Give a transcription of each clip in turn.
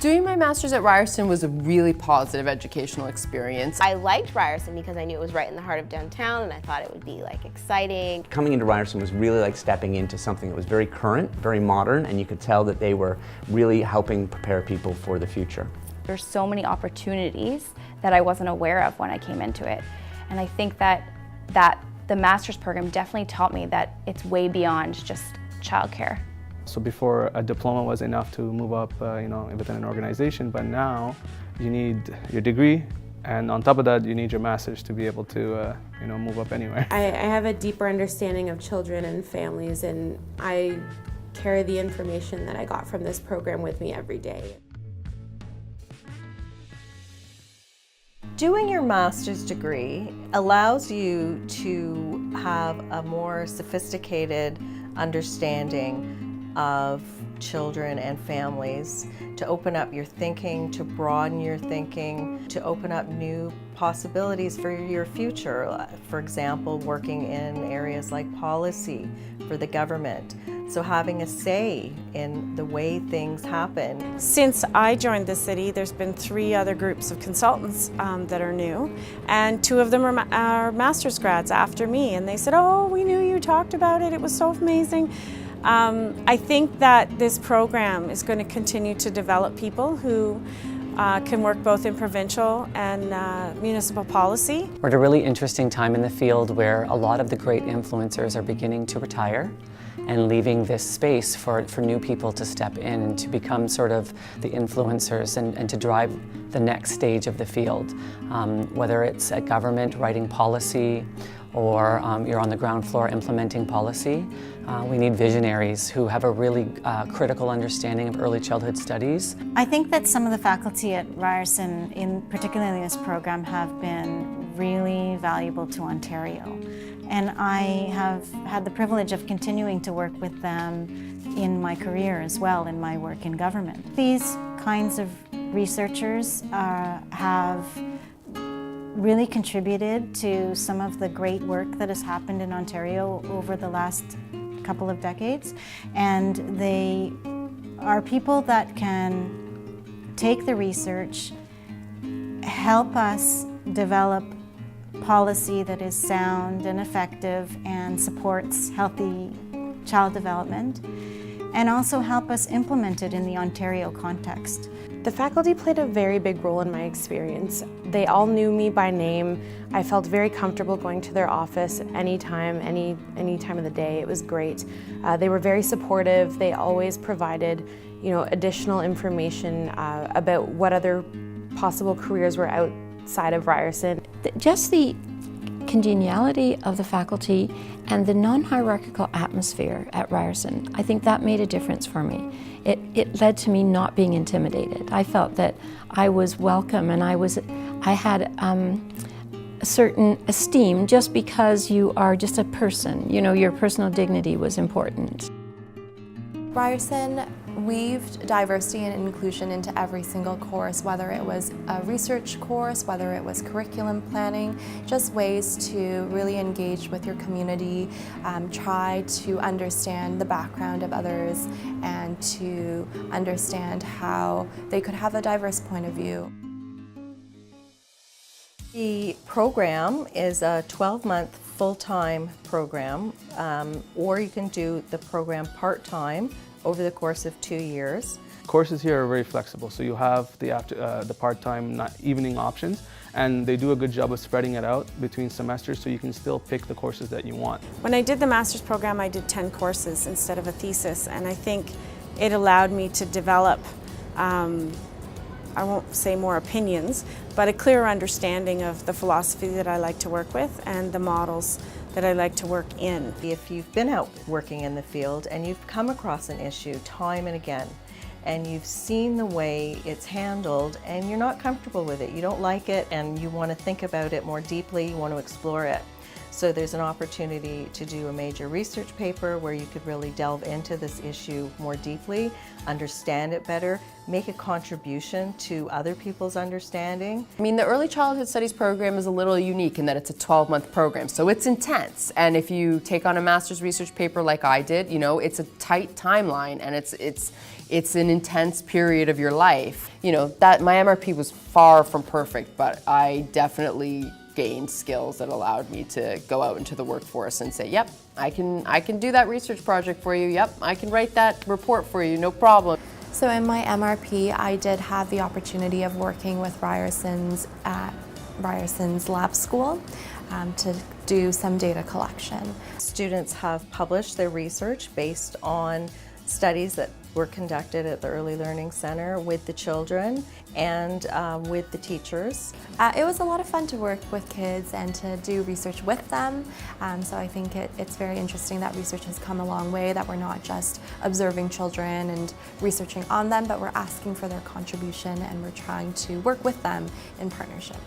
Doing my master's at Ryerson was a really positive educational experience. I liked Ryerson because I knew it was right in the heart of downtown and I thought it would be like exciting. Coming into Ryerson was really like stepping into something that was very current, very modern, and you could tell that they were really helping prepare people for the future. There's so many opportunities that I wasn't aware of when I came into it. And I think that the master's program definitely taught me that it's way beyond just childcare. So before, a diploma was enough to move up within an organization, but now you need your degree, and on top of that you need your master's to be able to move up anywhere. I have a deeper understanding of children and families, and I carry the information that I got from this program with me every day. Doing your master's degree allows you to have a more sophisticated understanding of children and families, to open up your thinking, to broaden your thinking, to open up new possibilities for your future. For example, working in areas like policy for the government. So having a say in the way things happen. Since I joined the city, there's been 3 other groups of consultants that are new, and 2 of them are master's grads after me, and they said, "Oh, we knew you talked about it, it was so amazing." I think that this program is going to continue to develop people who can work both in provincial and municipal policy. We're at a really interesting time in the field where a lot of the great influencers are beginning to retire and leaving this space for new people to step in and to become sort of the influencers and to drive the next stage of the field. Whether it's at government writing policy or you're on the ground floor implementing policy, we need visionaries who have a really critical understanding of early childhood studies. I think that some of the faculty at Ryerson, particularly in this program, have been really valuable to Ontario. And I have had the privilege of continuing to work with them in my career as well, in my work in government. These kinds of researchers have really contributed to some of the great work that has happened in Ontario over the last couple of decades, and they are people that can take the research, help us develop policy that is sound and effective and supports healthy child development, and also help us implement it in the Ontario context. The faculty played a very big role in my experience. They all knew me by name. I felt very comfortable going to their office anytime, any time of the day. It was great. They were very supportive. They always provided, additional information about what other possible careers were outside of Ryerson. Just the congeniality of the faculty and the non-hierarchical atmosphere at Ryerson, I think that made a difference for me. It led to me not being intimidated. I felt that I was welcome and I had a certain esteem just because you are just a person. Your personal dignity was important. Ryerson weaved diversity and inclusion into every single course, whether it was a research course, whether it was curriculum planning, just ways to really engage with your community, try to understand the background of others and to understand how they could have a diverse point of view. The program is a 12-month full-time program, or you can do the program part-time over the course of 2 years. Courses here are very flexible, so you have the part-time evening options, and they do a good job of spreading it out between semesters so you can still pick the courses that you want. When I did the master's program, I did 10 courses instead of a thesis, and I think it allowed me to develop, I won't say more opinions, but a clearer understanding of the philosophy that I like to work with and the models that I like to work in. If you've been out working in the field and you've come across an issue time and again, and you've seen the way it's handled and you're not comfortable with it, you don't like it and you want to think about it more deeply, you want to explore it. So there's an opportunity to do a major research paper where you could really delve into this issue more deeply, understand it better, make a contribution to other people's understanding. I mean, the Early Childhood Studies program is a little unique in that it's a 12-month program, so it's intense. And if you take on a master's research paper like I did, you know, it's a tight timeline and it's an intense period of your life. You know, that my MRP was far from perfect, but I definitely gained skills that allowed me to go out into the workforce and say, yep, I can do that research project for you. Yep, I can write that report for you, no problem. So in my MRP, I did have the opportunity of working with Ryerson's at Ryerson's lab school to do some data collection. Students have published their research based on studies that were conducted at the Early Learning Center with the children and with the teachers. It was a lot of fun to work with kids and to do research with them. So I think it's very interesting that research has come a long way, that we're not just observing children and researching on them, but we're asking for their contribution and we're trying to work with them in partnership.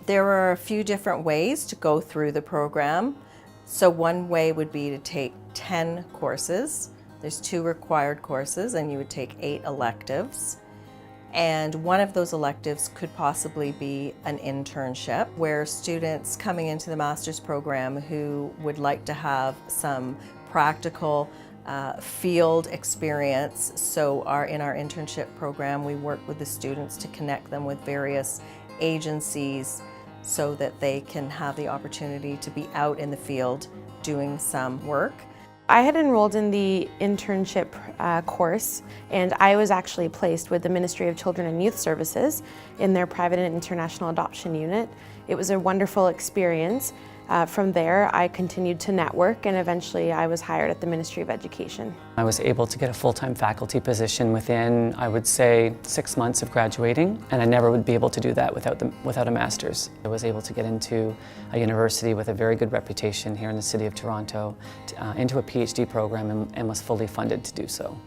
There are a few different ways to go through the program. So one way would be to take 10 courses. There's 2 required courses and you would take 8 electives. And one of those electives could possibly be an internship where students coming into the master's program who would like to have some practical field experience. So in our internship program, we work with the students to connect them with various agencies so that they can have the opportunity to be out in the field doing some work. I had enrolled in the internship course, and I was actually placed with the Ministry of Children and Youth Services in their private and international adoption unit. It was a wonderful experience. From there, I continued to network and eventually I was hired at the Ministry of Education. I was able to get a full-time faculty position within, I would say, 6 months of graduating, and I never would be able to do that without a master's. I was able to get into a university with a very good reputation here in the city of Toronto, into a PhD program, and was fully funded to do so.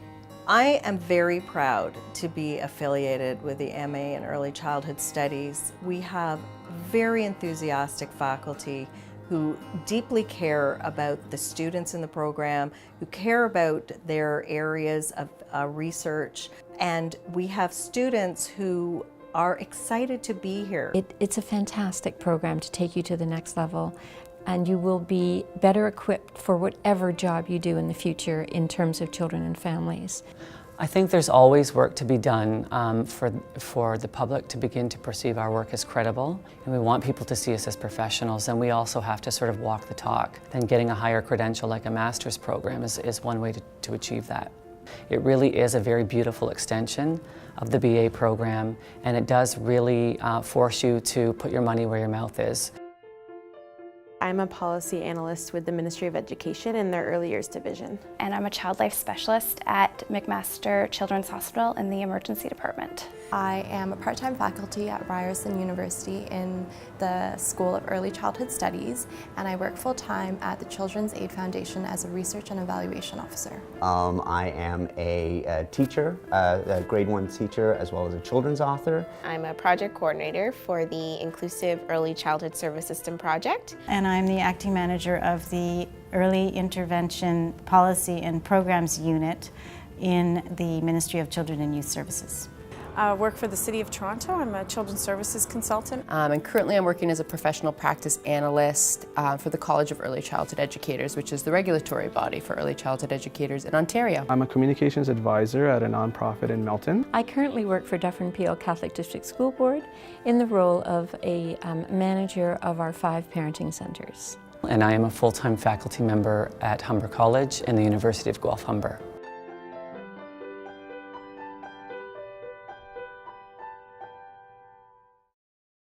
I am very proud to be affiliated with the MA in Early Childhood Studies. We have very enthusiastic faculty who deeply care about the students in the program, who care about their areas of research, and we have students who are excited to be here. It's a fantastic program to take you to the next level, and you will be better equipped for whatever job you do in the future in terms of children and families. I think there's always work to be done for the public to begin to perceive our work as credible, and we want people to see us as professionals, and we also have to sort of walk the talk. Then getting a higher credential like a master's program is one way to achieve that. It really is a very beautiful extension of the BA program, and it does really force you to put your money where your mouth is. I'm a policy analyst with the Ministry of Education in their Early Years Division. And I'm a child life specialist at McMaster Children's Hospital in the emergency department. I am a part-time faculty at Ryerson University in the School of Early Childhood Studies, and I work full-time at the Children's Aid Foundation as a research and evaluation officer. I am a teacher, a grade 1 teacher, as well as a children's author. I'm a project coordinator for the Inclusive Early Childhood Service System project. And I'm the acting manager of the Early Intervention Policy and Programs Unit in the Ministry of Children and Youth Services. I work for the City of Toronto. I'm a Children's Services Consultant. And currently I'm working as a professional practice analyst for the College of Early Childhood Educators, which is the regulatory body for early childhood educators in Ontario. I'm a communications advisor at a nonprofit in Milton. I currently work for Dufferin-Peel Catholic District School Board in the role of a manager of our 5 parenting centres. And I am a full-time faculty member at Humber College and the University of Guelph Humber.